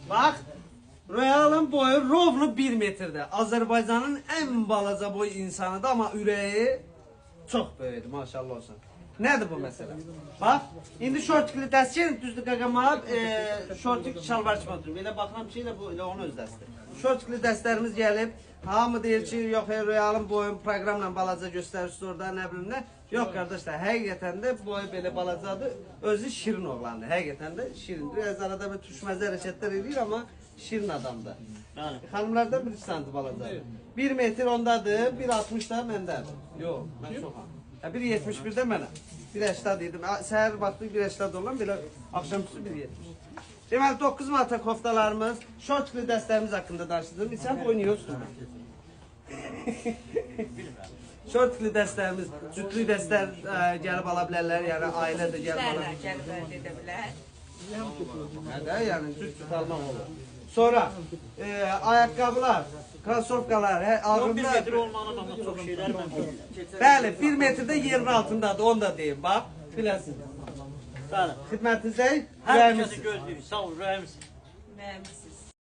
Bax, Royalın boyu rovlu 1 metrdə. Azərbaycanın ən balaca boy insanıdır, amma ürəyi çox böyüdür, maşallah olsun. Nədir bu məsələ? Bax, indi şortikli dəst gəlin, düzdür qaqama, şortik şalvar kimi oturum. Elə baxıram ki, bu elə onun öz dəstidir. Şortikli dəstlərimiz gəlib, hamı deyir ki, yox, Royalın boyun proqramla balaca göstərirsiz orada, nə bilim nə. Yox, qardaşlar, həqiqətən də boyu belə balacadır, özü şirin oğlandır, həqiqətən də şirindir. Az arada bir düşməzə hərəkətlər edir, amma şirin adamdır. Xanımlardan bir santi balacadır. 1 metr ondadır, 1.60 da məndədir. Yox, mən çoxam. 1.71 də mənəm. 1.80 idim. Səhər vaxtı 1.80 olan, belə axşamüstü 1.70. Deməli, 9 manata koftalarımız, şortlu dəstlərimiz haqqında danışdırdım. Sən oynuyorsun. Şortlu dəstlərimiz, cütlü dəstlər gəlib ala bilərlər, yəni ailə də gəlib ala bilərlər. Gəlib edə bilər. Nədə, yəni cüt almaq olur. Sonra, ayaqqabılar, krasovkalar, ağırında... 1 metr olmağına amma çox şeylər mən bilirəm. Bəli, 1 metrdə yerin altındadır, onu da deyim, bax, biləsiniz. Bəli. Xidmətinizdəyik, Hər rəhimiz. kəsi gözləyirik, sağ ol, rəhimsiz. Mühəmmisin.